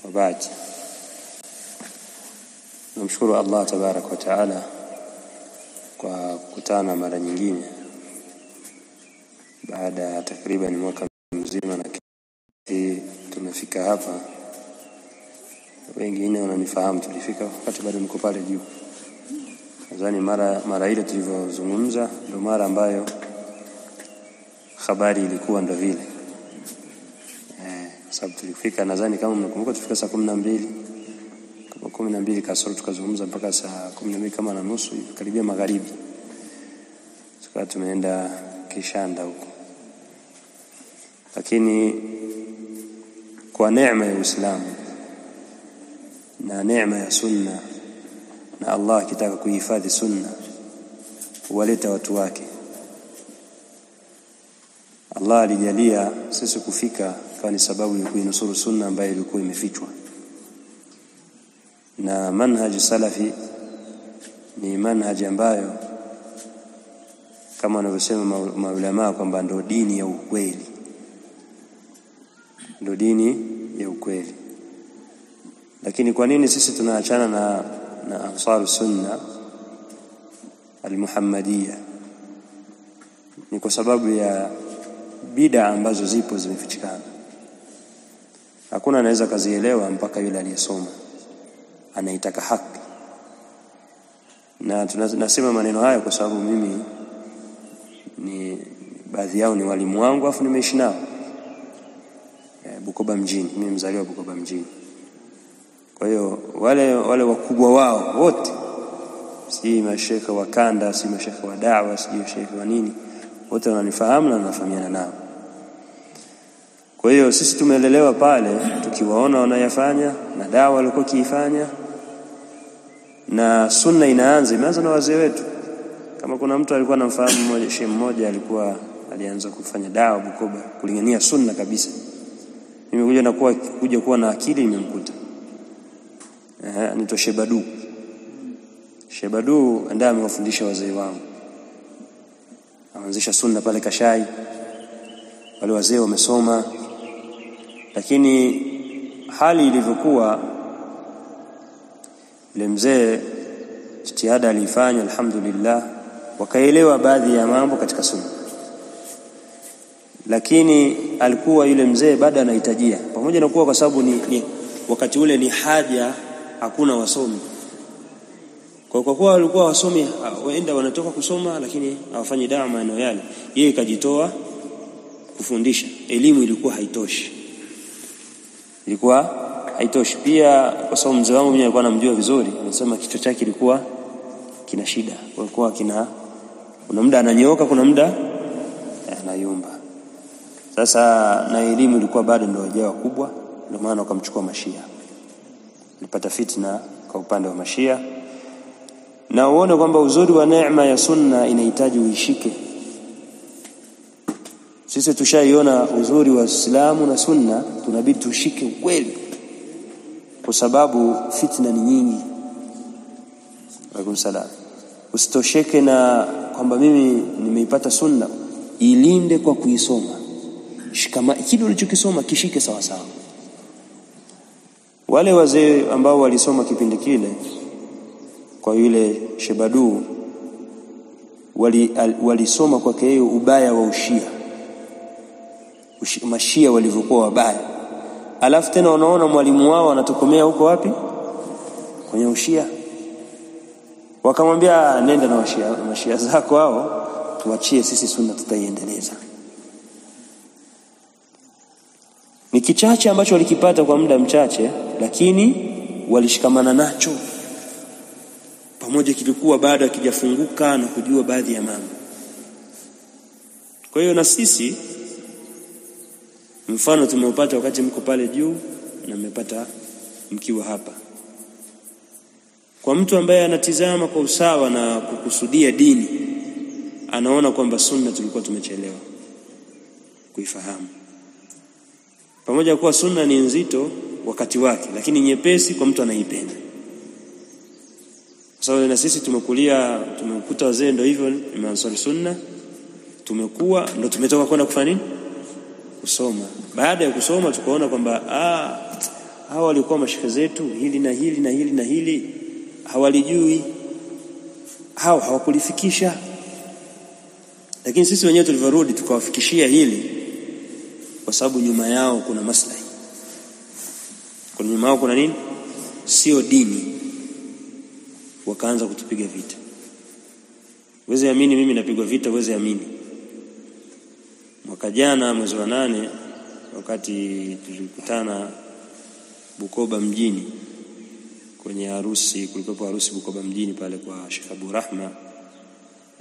وبعد namshukuru Allah tabarak wa taala kwa kukutana mara nyingine baada ya takriban mwaka mzima, na tumefika hapa. Wengine wananifahamu, tulifika wakati bado niko pale juu. Nadhani mara ile tulivyozungumza ndio mara ambayo habari ilikuwa ndio vile. Sababu tulifika, nadhani kama mnakumbuka, tulifika saa 12 kama 12 kasoro, tukazungumza mpaka saa 12 kama na nusu karibia magharibi. Tukawa tumeenda Kishanda huko. Lakini kwa neema ya Uislamu na neema ya sunna, na Allah akitaka kuhifadhi sunna huwaleta watu wake. Allah alijalia sisi kufika kwa ni sababu ya kuinusuru sunna ambayo ilikuwa imefichwa. Na manhaji salafi ni manhaji ambayo kama wanavyosema maulama kwamba ndio dini ya ukweli. Ndio dini ya ukweli. Lakini kwa nini sisi tunaachana na ansar sunna al-muhammadiyya? Ni kwa sababu ya bid'a ambazo zipo zimefichikana. Hakuna anaweza kazielewa mpaka yule aliyesoma anaitaka haki. Na tunasema maneno haya kwa sababu mimi ni baadhi yao ni walimu wangu, afu nimeishi nao Bukoba mjini. Mimi mzaliwa Bukoba mjini. Kwa hiyo wale wakubwa wao wote, si mashekhe wa kanda, si mashekhe wa da'wa, si mashekhe wa nini, wote wananifahamu na wanafahamiana nao. Kwa hiyo sisi tumelelewa pale tukiwaona wanayafanya na dawa walikuwa kiifanya, na sunna imeanza na wazee wetu. Kama kuna mtu alikuwa anamfahamu shehe mmoja alianza kufanya dawa Bukoba kulingania sunna kabisa, nimekuja kuwa na akili imemkuta. Anaitwa Shebadu ndiye amewafundisha wazee wangu. Ameanzisha sunna pale Kashai. Wale wazee wamesoma. Lakini hali ilivyokuwa, ile mzee jitihada alifanya, alhamdulillah, wakaelewa baadhi ya mambo katika sunna. Lakini alikuwa yule mzee bado anahitajia, pamoja na kuwa kwa sababu ni wakati ule ni haja, hakuna wasomi. Kwa kuwa walikuwa wasomi waenda wanatoka kusoma, lakini hawafanyi dawa maeneo yale, yeye kajitoa kufundisha. Elimu ilikuwa haitoshi. Pia kwa sababu mzee wangu mwenyewe alikuwa anamjua vizuri, anasema kichwa chake kilikuwa kina shida. Kulikuwa kuna muda ananyooka, kuna muda anayumba. Sasa na elimu ilikuwa bado ndio hajawa kubwa, ndio maana wakamchukua Mashia. Alipata fitna kwa upande wa Mashia. Na uone kwamba uzuri wa neema ya sunna inahitaji uishike. Sisi tushaiona uzuri wa Uislamu na sunna, tunabidi tushike kweli, kwa sababu fitna ni nyingi. Alaikum salam. Usitosheke na kwamba mimi nimeipata sunna, ilinde kwa kuisoma. Shikama kile ulichokisoma kishike sawa sawa. Wale wazee ambao walisoma kipindi kile kwa yule Shebadu walisoma kwake yeye ubaya wa ushia. Mashia walivyokuwa wabaya. Alafu tena wanaona mwalimu wao anatokomea huko wapi? Kwenye ushia. Wakamwambia nenda na mashia zako hao, tuachie sisi sunna tutaiendeleza. Ni kichache ambacho walikipata kwa muda mchache, lakini walishikamana nacho. Pamoja kilikuwa bado hakijafunguka na kujua baadhi ya mambo. Kwa hiyo na sisi mfano tumeupata wakati mko pale juu na mmepata mkiwa hapa. Kwa mtu ambaye anatizama kwa usawa na kukusudia dini, anaona kwamba sunna tulikuwa tumechelewa kuifahamu. Pamoja kuwa sunna ni nzito wakati wake, lakini nyepesi kwa mtu anaipenda. Sawa, na sisi tumekuta wazee ndio hivyo, ni ansari sunna, tumekuwa ndio tumetoka kwenda kufanya nini? Kusoma. Baada ya kusoma tukaona kwamba hawa walikuwa mashaka zetu, hili na hili na hili na hili hawalijui, hao hawakulifikisha, lakini sisi wenyewe tulivorudi tukawafikishia hili, kwa sababu nyuma yao kuna maslahi. Kwa nyuma yao kuna nini? Sio dini. Wakaanza kutupiga vita. Uweze amini, mimi napigwa vita, uweze amini. Mwaka jana mwezi wa 8 wakati tulikutana Bukoba mjini kwenye harusi, kulikuwa harusi Bukoba mjini pale kwa Sheikh Abu Rahma.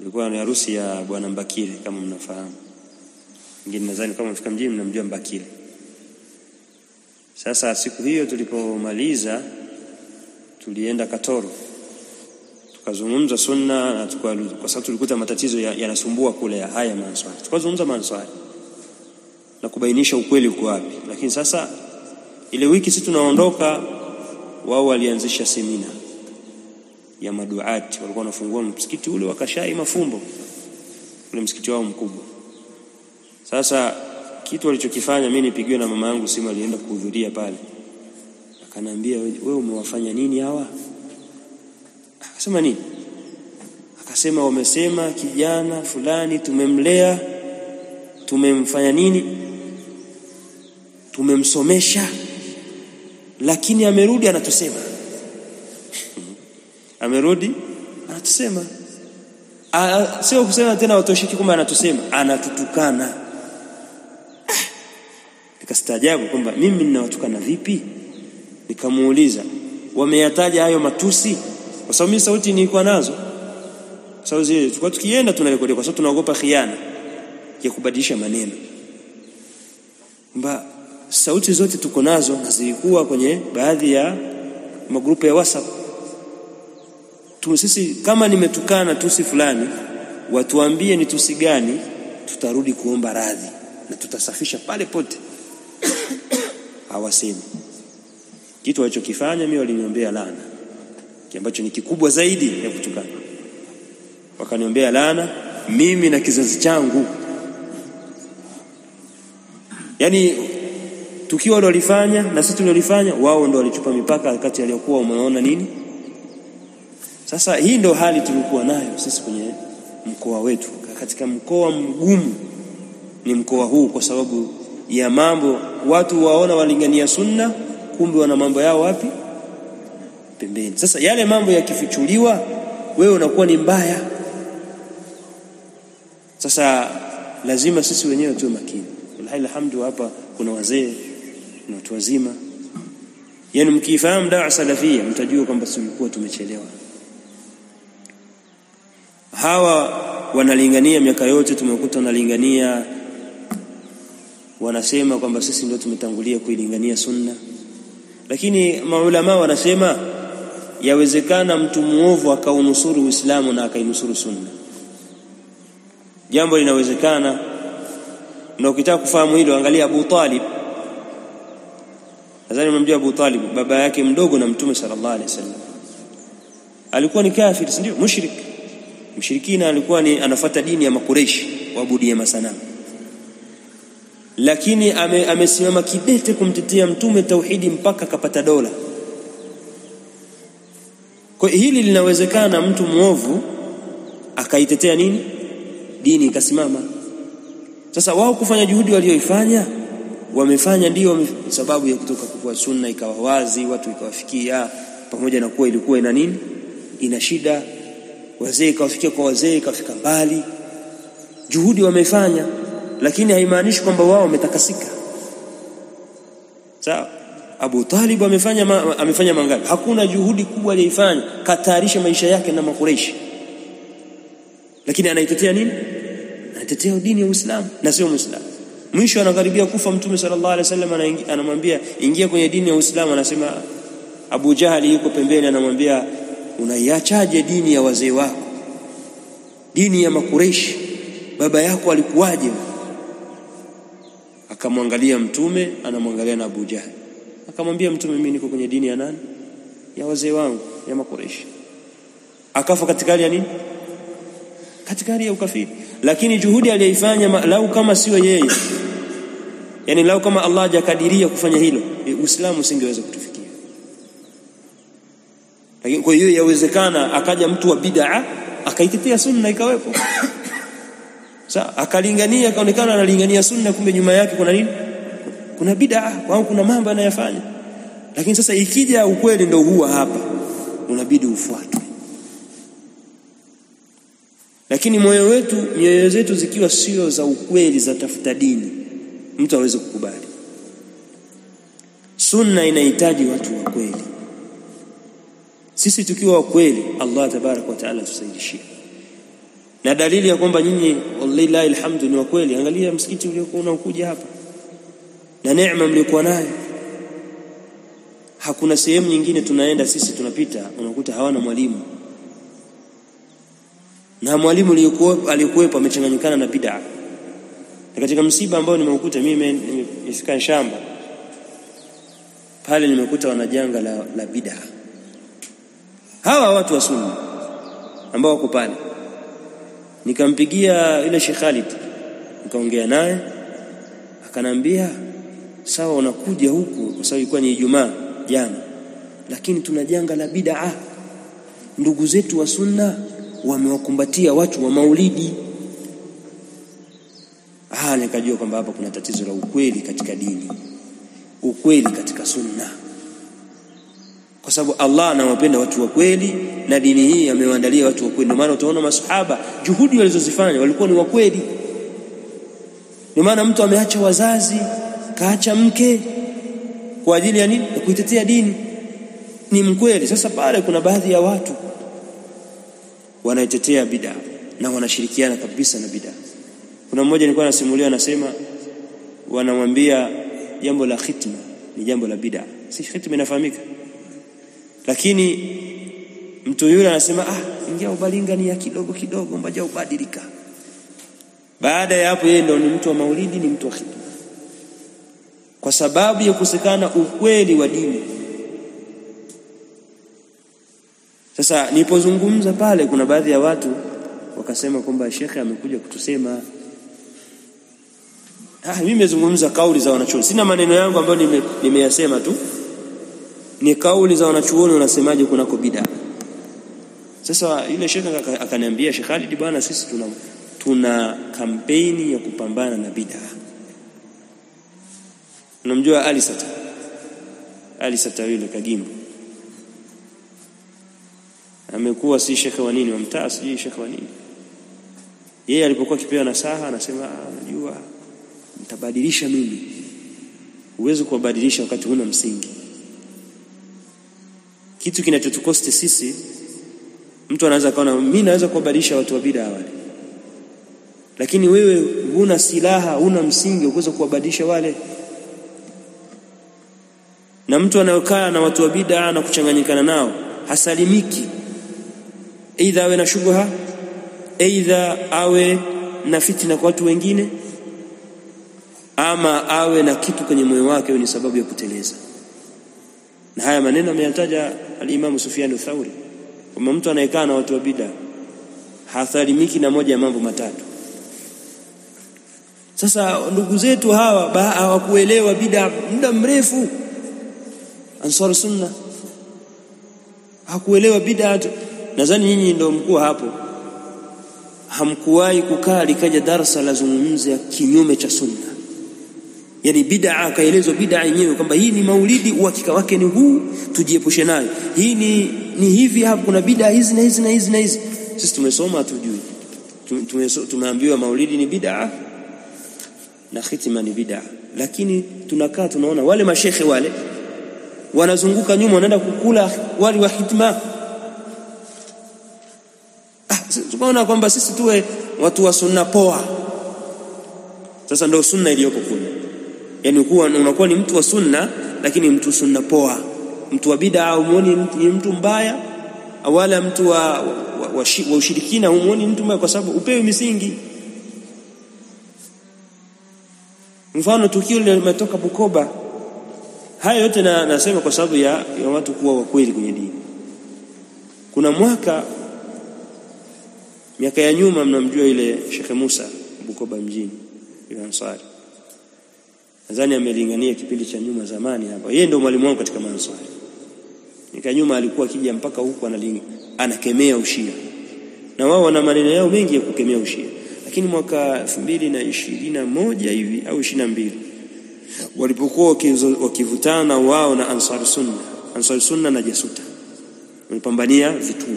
Ilikuwa ni harusi ya bwana Mbakile, kama mnafahamu. Ngine nadhani kama mfika mjini mnamjua Mbakile. Sasa siku hiyo tulipomaliza tulienda Katoro. Tukazungumza sunna na kwa sababu tulikuta matatizo yanasumbua kule ya haya manswari. Tukazungumza manswari na kubainisha ukweli uko wapi. Lakini sasa ile wiki sisi tunaondoka, wao walianzisha semina ya maduati. Walikuwa wanafungua msikiti ule wakashai mafumbo ule msikiti wao mkubwa. Sasa kitu walichokifanya, mimi nipigiwa na mama yangu simu, alienda kuhudhuria pale. Akaniambia, wewe umewafanya nini hawa? Akasema nini? Akasema wamesema kijana fulani tumemlea, tumemfanya nini, tumemsomesha, lakini amerudi anatusema. Amerudi anatusema. Sio kusema tena watoshiki kwamba anatusema, anatutukana. Nikastaajabu kwamba mimi ninawatukana vipi? Nikamuuliza, wameyataja hayo matusi? Kwa sababu mimi sauti nilikuwa nazo. Sababu zile tulikuwa tukienda tunarekodi, kwa sababu tunaogopa khiana ya kubadilisha maneno. Kwamba sauti zote tuko nazo na zilikuwa kwenye baadhi ya magrupu ya WhatsApp. Sisi kama nimetukana tusi fulani, watuambie ni tusi gani, tutarudi kuomba radhi na tutasafisha pale pote. Hawasemi. Kitu walichokifanya, mimi waliniombea laana, ambacho ni kikubwa zaidi ya kutukana. Wakaniombea laana mimi na kizazi changu. Yaani tukio walilofanya na sisi tulilofanya, wao ndio walichupa mipaka kati aliyokuwa umeona nini. Sasa hii ndio hali tulikuwa nayo sisi kwenye mkoa wetu. Katika mkoa mgumu ni mkoa huu, kwa sababu ya mambo watu waona walingania sunna, kumbe wana mambo yao wapi? Pembeni. Sasa yale mambo yakifichuliwa, wewe unakuwa ni mbaya. Sasa lazima sisi wenyewe tuwe makini. Alhamdulillah, hapa kuna wazee na watu wazima. Yaani mkifahamu dawa salafia mtajua kwamba tulikuwa tumechelewa. Hawa wanalingania miaka yote, tumekuta wanalingania, wanasema kwamba sisi ndio tumetangulia kuilingania sunna. Lakini maulama wanasema yawezekana mtu muovu akaunusuru Uislamu na akainusuru sunna. Jambo linawezekana. Na ukitaka kufahamu hilo, angalia Abu Talib. Nadhani mnamjua Abu Talib, baba yake mdogo na Mtume sallallahu alaihi wasallam. Alikuwa ni kafiri, ndio mushrik. Mshirikina, alikuwa ni anafuata dini ya Makureishi, waabudia masanamu. Lakini amesimama kidete kumtetea Mtume tauhidi mpaka akapata dola. Kwa hili linawezekana, mtu muovu akaitetea nini? Dini ikasimama. Sasa wao kufanya juhudi walioifanya, wamefanya ndio sababu ya kutoka kwa sunna ikawa wazi, watu ikawafikia, pamoja na kuwa ilikuwa ina nini? Ina shida. Wazee ikawafikia, kwa wazee ikafika mbali. Juhudi wamefanya, lakini haimaanishi kwamba wao wametakasika. Sawa? Abu Talib amefanya mangapi? Hakuna juhudi kubwa aliyoifanya, katayarisha maisha yake na Makureishi. Lakini anaitetea nini? Anatetea dini ya Uislamu na sio Muislamu. Mwisho anakaribia kufa, Mtume sallallahu alaihi wasallam anamwambia ingia kwenye dini ya Uislamu. Anasema Abu Jahali yuko pembeni, anamwambia unaiachaje dini ya wazee wako, dini ya Makureishi? Baba yako alikuwaje? Akamwangalia Mtume, anamwangalia na Abu Jahal. Akamwambia Mtume, mimi niko kwenye dini ya nani? Ya wazee wangu, ya Makureishi. Akafa katika hali ya nini? Katika hali ya ukafiri. Lakini juhudi aliyoifanya, lau kama sio yeye, yani lau kama Allah hajakadiria kufanya hilo, Uislamu usingeweza kutufikia. Lakini kwa hiyo yawezekana akaja mtu wa bid'a akaitetea sunna ikawepo. Sasa akalingania, akaonekana analingania sunna, kumbe nyuma yake kuna nini? Kuna bid'a au kuna mambo anayofanya. Lakini sasa ikija ukweli ndio huwa hapa, unabidi ufuatwe. Lakini mioyo zetu zikiwa sio za ukweli, za tafuta dini, mtu hawezi kukubali. Sunna inahitaji watu wa kweli. Sisi tukiwa wa kweli, Allah tabarak wa taala tusaidishie. Na dalili ya kwamba nyinyi wallahi alhamdu ni wa kweli, angalia msikiti uliokuwa unakuja hapa na neema mliokuwa nayo. Hakuna sehemu nyingine tunaenda sisi tunapita unakuta hawana mwalimu, na mwalimu aliyekuwepo amechanganyikana na bid'a. Na katika msiba ambao nimeukuta mimi, nimefika shamba pale, nimekuta wanajanga la bid'a. Hawa watu wa sunna ambao wako pale, nikampigia ile Sheikh Khalid, nikaongea naye, akanambia sawa, unakuja huku kwa sababu ilikuwa ni Ijumaa jana, lakini tuna janga la bid'a. Ndugu zetu wa sunna wamewakumbatia watu wa maulidi. Nikajua kwamba hapa kuna tatizo la ukweli katika dini, ukweli katika sunna, kwa sababu Allah anawapenda watu wa kweli na dini hii amewaandalia watu wa kweli. Ndio maana utaona masahaba juhudi walizozifanya walikuwa ni wa kweli. Ndio maana mtu ameacha wazazi, kaacha mke kwa ajili ya nini? Ya kuitetea dini, ni mkweli. Sasa pale kuna baadhi ya watu wanaitetea bid'a na wanashirikiana kabisa na bid'a. Kuna mmoja nilikuwa nasimulia, anasema wanamwambia jambo la khitma ni jambo la bid'a. Si khitma inafahamika, lakini mtu yule anasema ingia ubalinga ni ya kidogo kidogo, mbaja ubadilika. Baada ya hapo yeye ndio ni mtu wa maulidi, ni mtu wa khitma, kwa sababu ya kukosekana ukweli wa dini. Sasa nilipozungumza pale, kuna baadhi ya watu wakasema kwamba shekhe amekuja kutusema. Mimi nimezungumza kauli za wanachuoni, sina maneno yangu ambayo nimeyasema tu, ni kauli za wanachuoni wanasemaje kunako bid'a. Sasa yule shekhe akaniambia, Sheikh Khalid bwana, sisi tuna kampeni ya kupambana na bid'a. Unamjua Ali Sata yule Kagimbo, amekuwa si shekhe wa nini wa mtaa, si shekhe wa nini. Yeye alipokuwa kipewa nasaha anasema, unajua nitabadilisha mimi. Uwezo kubadilisha wakati huna msingi. Kitu kinachotukosti sisi, mtu anaweza kaona mimi naweza kubadilisha watu wa bid'a wale, lakini wewe huna silaha, huna msingi uweze kuwabadilisha wale. Na mtu anayokaa na watu wa bid'a na kuchanganyikana nao hasalimiki, aidha awe na shubha, aidha awe na fitna kwa watu wengine, ama awe na kitu kwenye moyo wake ni sababu ya kuteleza. Na haya maneno ameyataja al-Imam Sufyan al-Thawri, kwamba mtu anayekaa na watu wa bid'a hasalimiki na moja ya mambo matatu. Sasa ndugu zetu hawa hawakuelewa bid'a muda mrefu. Ansar sunna hakuelewa bid'a. Nadhani nyinyi ndio mkuu hapo, hamkuwahi kukaa likaja darasa la zungumzia kinyume cha sunna. Yani bid'a kaelezwa bid'a yenyewe kwamba hii ni maulidi, uhakika wake ni huu, tujiepushe nayo. Hii ni hivi, hapo kuna bid'a hizi na hizi na hizi na hizi. Sisi tumesoma hatujui. Tumeambiwa maulidi ni bid'a na khitima ni bid'a, lakini tunakaa tunaona wale mashekhe wale wanazunguka nyuma, wanaenda kukula wali wa hitima. Tunaona kwamba sisi tuwe watu wa sunna poa. Sasa ndio sunna iliyoko kule, yani unakuwa ni mtu wa sunna lakini mtu sunna poa. Mtu wa bid'a umuoni ni mtu mbaya, wala mtu wa ushirikina umuoni mtu mbaya, kwa sababu upewe misingi. Mfano tukio lile limetoka Bukoba. Haya yote nasema kwa sababu ya watu kuwa wa kweli kwenye dini. Kuna miaka ya nyuma, mnamjua ile Sheikh Musa Bukoba mjini, ile Ansari. nadhani amelingania kipindi cha nyuma zamani hapa. Yeye ndio mwalimu wangu katika Mansari. Nyuma alikuwa akija mpaka huko anakemea ushia. Na wao wana maneno yao mengi ya kukemea ushia. Lakini mwaka 2021 hivi au 22 walipokuwa wakivutana wao na Ansar Sunna na Jasuta, walipambania vituo.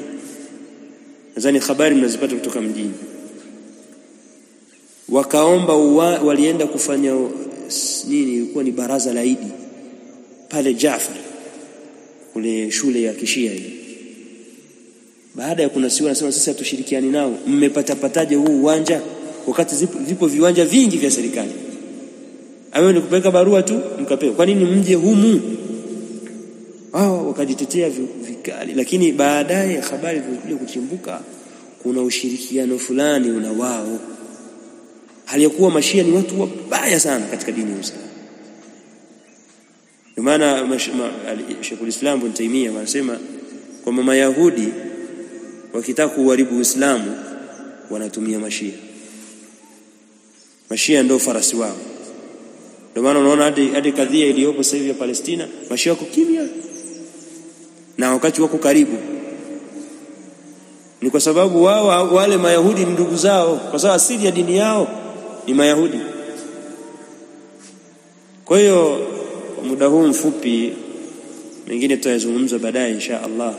Nadhani habari mnazipata kutoka mjini. Wakaomba walienda kufanya nini, ilikuwa ni baraza la Idi pale Jaafar kule shule ya Kishia ile. Baada ya kunasiwa nasema sisi hatushirikiani nao. Mmepatapataje huu uwanja wakati vipo viwanja vingi vya serikali? Awe ni kupeleka barua tu mkapewa. Kwa nini mje humu? Wakajitetea vikali, lakini baadaye habari zilikuja kuchimbuka kuna ushirikiano fulani una wao. Halikuwa mashia ni watu wabaya sana katika dini ya Uislamu. Kwa maana Sheikh al-Islam Ibn Taymiyyah anasema kwa mama Yahudi wakitaka kuharibu Uislamu wanatumia mashia. Mashia ndio farasi wao. Ndio maana unaona hadi kadhia iliyopo sasa hivi ya Palestina, mashia wako kimya. Na wakati wako karibu. Ni kwa sababu wao wale Mayahudi ni ndugu zao, kwa sababu asili ya dini yao ni Mayahudi. Kwa hiyo kwa muda huu mfupi, mengine tutayazungumza baadaye insha Allah,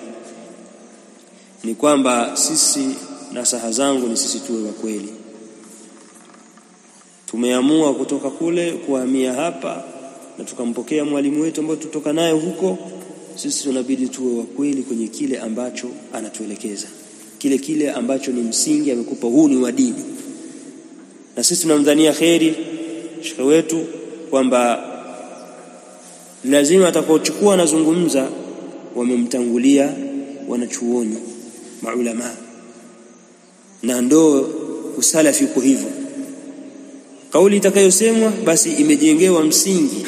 ni kwamba sisi, nasaha zangu ni sisi tuwe wa kweli. Tumeamua kutoka kule kuhamia hapa na tukampokea mwalimu wetu ambaye tutoka naye huko. Sisi tunabidi tuwe wa kweli kwenye kile ambacho anatuelekeza, kile ambacho ni msingi amekupa, huu ni wa dini. Na sisi tunamdhania khairi shekhe wetu kwamba lazima atakaochukua anazungumza wamemtangulia wanachuoni maulama, na ndo usalafi uko hivyo. Kauli itakayosemwa basi imejengewa msingi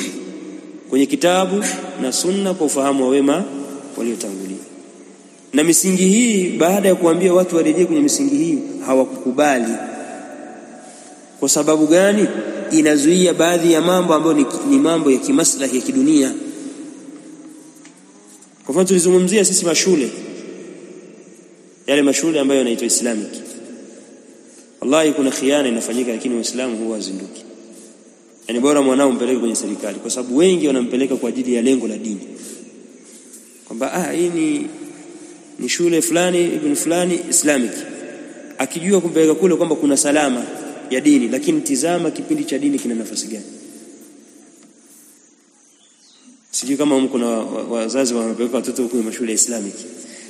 kwenye kitabu na sunna kwa ufahamu wa wema waliotangulia. Na misingi hii, baada ya kuambia watu warejee kwenye misingi hii, hawakukubali. Kwa sababu gani? Inazuia baadhi ya mambo ambayo ni mambo ya kimaslahi ya kidunia. Kwa mfano tulizungumzia sisi mashule, yale mashule ambayo yanaitwa Islamic. Wallahi kuna khiana inafanyika, lakini Waislamu huwa wazinduki. Yani bora mwanao mpeleke kwenye serikali, kwa sababu wengi wanampeleka kwa ajili ya lengo la dini. Kwamba hii ni shule fulani ibn fulani Islamic. Akijua kumpeleka kule kwamba kuna salama ya dini, lakini tizama kipindi cha dini kina nafasi gani. Sijui kama kuna wazazi wanapeleka watoto kwenye mashule ya Islamic.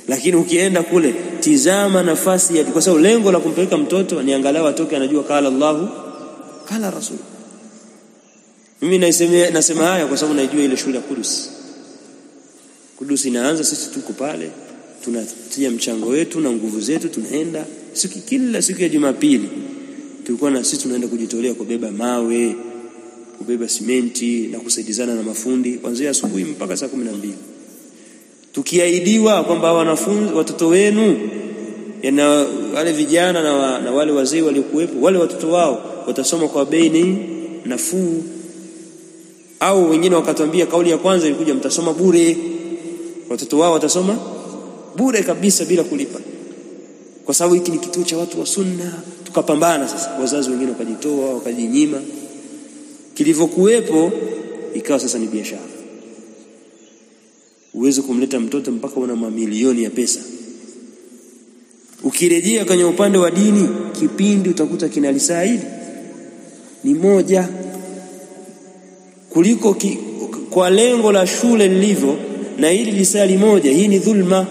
Lakini ukienda kule tizama nafasi ya, kwa sababu lengo la kumpeleka mtoto ni angalau atoke anajua qala Allahu qala Rasul. Mimi nasema haya kwa sababu najua ile shule ya Kudus inaanza, sisi tuko pale tunatia mchango wetu na nguvu zetu, tunaenda kila siku ya Jumapili tulikuwa na sisi tunaenda kujitolea kubeba mawe, kubeba simenti na kusaidizana na mafundi kuanzia asubuhi mpaka saa 12. Tukiahidiwa kwamba wanafunzi watoto wenu na wale vijana na wale wazee waliokuwepo, wale watoto wao watasoma kwa bei nafuu. Au wengine wakatuambia kauli ya kwanza ilikuja mtasoma bure. Watoto wao watasoma bure kabisa bila kulipa. Kwa sababu hiki ni kituo cha watu wa sunna. Tukapambana sasa, wazazi wengine wakajitoa, wakajinyima. Kilivyokuwepo ikawa sasa ni biashara. Uweze kumleta mtoto mpaka una mamilioni ya pesa. Ukirejea kwenye upande wa dini, kipindi utakuta kinalisaa hili ni moja kuliko kwa lengo la shule lilivyo, na hili lisali moja. Hii ni dhulma.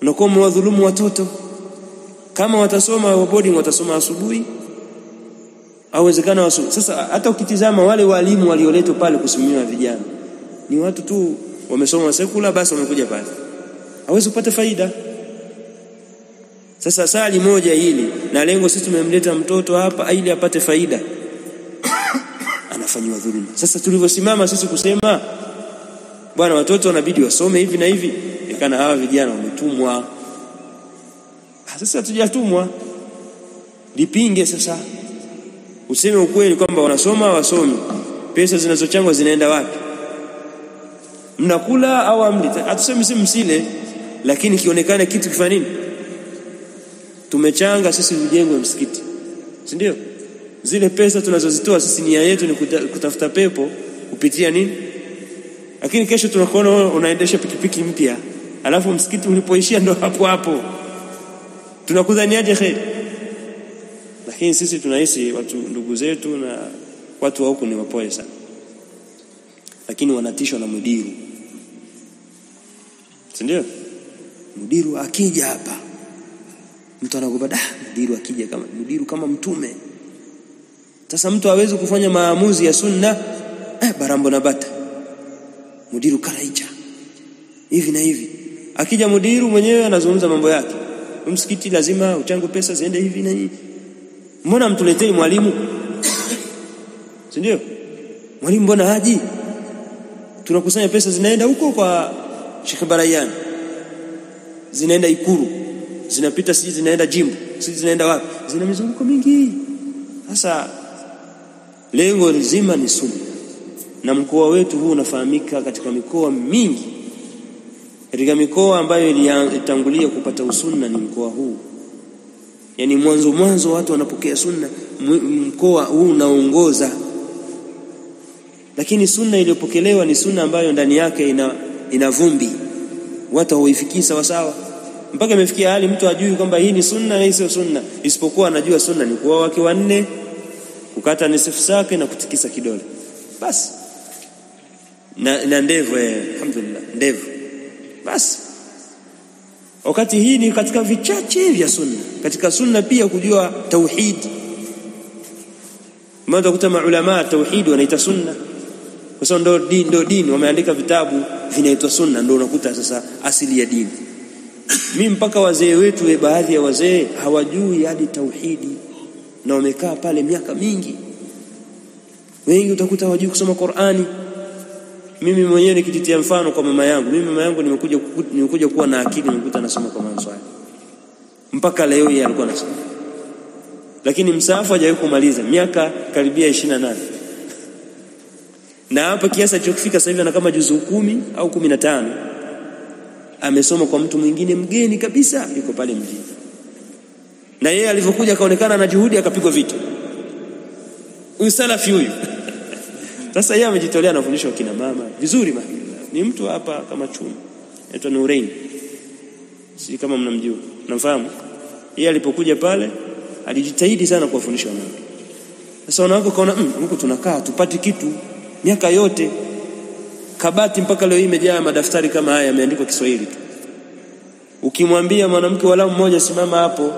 Unakuwa mwadhulumu watoto. Kama watasoma wa boarding watasoma asubuhi au wezekana sasa hata ukitizama wale walimu walioletwa pale kusimamia vijana ni watu tu wamesoma sekula, basi wamekuja pale, hawezi kupata faida. Sasa sali moja hili na lengo sisi tumemleta mtoto hapa ili apate faida, anafanywa dhuluma. Sasa tulivyosimama sisi kusema bwana watoto wanabidi wasome hivi na hivi, ikana hawa vijana wametumwa. Sasa tujatumwa, lipinge sasa. Useme ukweli kwamba wanasoma wasomi, pesa zinazochangwa zinaenda wapi? Mnakula au amli? Hatusemi si msile, lakini kionekane kitu kifanya nini? Tumechanga sisi ujengwe msikiti, si ndio? Zile pesa tunazozitoa sisi nia yetu ni kutafuta pepo kupitia nini? Lakini kesho tunakuona unaendesha pikipiki mpya, alafu msikiti ulipoishia ndo hapo hapo. Tunakudhaniaje khair? Lakini sisi tunahisi watu ndugu zetu na watu wa huku ni wapoe sana. Lakini wanatishwa na mudiru. Si ndio? Mudiru akija hapa, mtu anagoba mudiru akija kama mudiru kama mtume. Sasa mtu hawezi kufanya maamuzi ya sunna barambo na bata. Mudiru karaija hivi na hivi. Akija mudiru mwenyewe anazungumza mambo yake. Msikiti lazima uchango pesa ziende hivi na hivi. Mbona mtuletei mwalimu? Si ndio? Mwalimu mbona haji? Tunakusanya pesa zinaenda huko kwa Sheikh Barayan, zinaenda Ikuru, zinapita sisi zinaenda Jimbo, sisi zinaenda wapi? Zina mizunguko mingi. Sasa lengo lazima ni sunna, na mkoa wetu huu unafahamika katika mikoa mingi. Katika mikoa ambayo ilitangulia kupata usunna ni mkoa huu. Yani mwanzo watu wanapokea sunna, mkoa huu unaongoza. Lakini sunna iliyopokelewa ni sunna ambayo ndani yake ina vumbi, watu hawaifikii sawa sawa, mpaka imefikia hali mtu ajui kwamba hii ni sunna na hii sio sunna, isipokuwa anajua sunna ni kuoa wake wanne, kukata nisifu zake na kutikisa kidole basi, na ndevu. Alhamdulillah, ndevu basi. Wakati hii ni katika vichache vya sunna. Katika sunna pia kujua tauhid. Mmoja kuta maulama tauhid wanaita sunna, kwa sababu ndio dini, wameandika vitabu vinaitwa sunna, ndio unakuta sasa asili ya dini. Mimi mpaka wazee wetu, baadhi ya wazee hawajui hadi tauhidi, na wamekaa pale miaka mingi. Wengi utakuta hawajui kusoma Qur'ani. Mimi mwenyewe nikijitia mfano kwa mama yangu, mama yangu nimekuja kuwa na akili, nimekuta nasoma kwa Manswali mpaka leo yeye alikuwa anasoma, lakini msahafu hajawahi kumaliza miaka karibia 28. Na hapa kiasi alichofika sasa hivi ana kama juzuu 10 au 15 amesoma kwa mtu mwingine mgeni kabisa, yuko pale mjini. Na yeye alivyokuja kaonekana na juhudi, akapigwa vita. Huyu salafi huyu. Sasa yeye amejitolea na kufundisha kina mama vizuri mahali. Ni mtu hapa kama chuma. Anaitwa Nurain. Si kama mnamjua. Mnafahamu? Yeye alipokuja pale alijitahidi sana kuwafundisha wanawake. Sasa wanawake kaona huko tunakaa tupati kitu miaka yote. Kabati mpaka leo hii imejaa madaftari kama haya yameandikwa Kiswahili tu. Ukimwambia mwanamke wala mmoja simama hapo,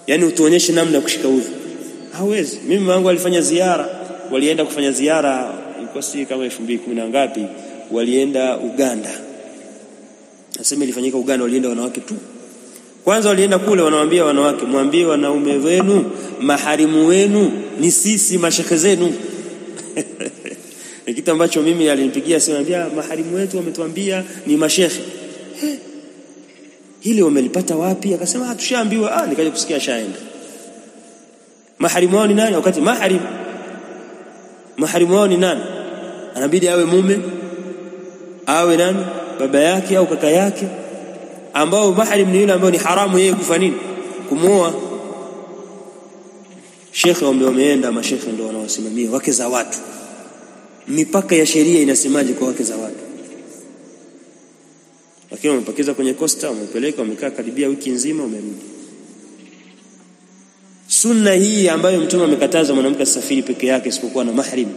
yani utuonyeshe namna ya kushika udhu, hawezi. Mimi mama wangu alifanya ziara, walienda kufanya ziara ilikuwa si kama 2010 na ngapi, walienda Uganda. Nasema ilifanyika Uganda, walienda wanawake tu. Kwanza walienda kule wanawaambia wanawake, mwambie wanaume wenu, maharimu wenu ni sisi mashekhe zenu. Ni kitu ambacho mimi alinipigia simu anambia maharimu wetu wametuambia ni mashekhe. Hili wamelipata wapi? Akasema tushaambiwa. Nikaja kusikia shaenda. Maharimu wao ni nani? Wakati maharimu wao ni nani? Anabidi awe mume, awe nani? Baba yake au kaka yake, ambao maharimu ni yule ambao ni haramu yeye kufanya nini? Kumuoa. Shekhe wameenda, mashekhe ndio wanaosimamia wake za watu. Mipaka ya sheria inasemaje kwa wake za watu? Lakini wamepakiza kwenye kosta, wamepeleka, wamekaa karibia wiki nzima, wamerudi. Sunna hii ambayo Mtume amekataza mwanamke asafiri peke yake isipokuwa na mahrim.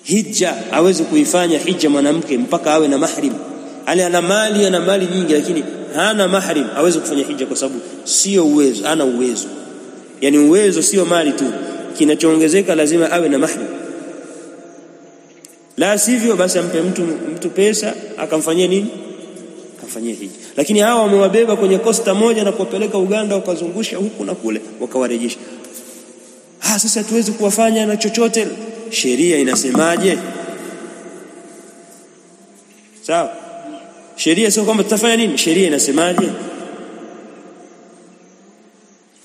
Hija hawezi kuifanya hija mwanamke mpaka awe na mahrim. Ana mali nyingi, lakini hana mahrim, hawezi kufanya hija kwa sababu sio uwezo, ana uwezo. Yani uwezo sio mali tu, kinachoongezeka lazima awe na mahrim. La sivyo basi ampe mtu pesa akamfanyia nini? Akamfanyia hija. Lakini hawa wamewabeba kwenye kosta moja na kuwapeleka Uganda, wakazungusha huku na kule, wakawarejesha. Sasa hatuwezi kuwafanya na chochote. Sheria inasemaje? Sawa? Sheria sio kwamba tutafanya nini, sheria inasemaje?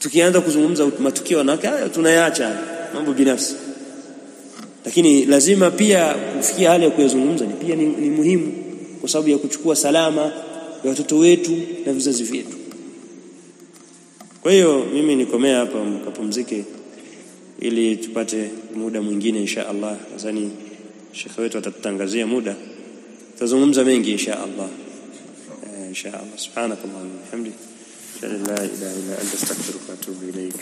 Tukianza kuzungumza matukio wanawake haya tunayaacha, mambo binafsi. Lakini lazima pia kufikia hali ya kuyazungumza pia ni muhimu, kwa sababu ya kuchukua salama ya watoto wetu na vizazi vyetu. Kwa hiyo mimi nikomea hapa, mkapumzike ili tupate muda mwingine insha Allah. Nadhani Sheikh wetu atatutangazia muda, tutazungumza mengi insha Allah. Insha Allah. Subhanakallahumma wa bihamdika, la ilaha illa anta, astaghfiruka wa atubu ilaik.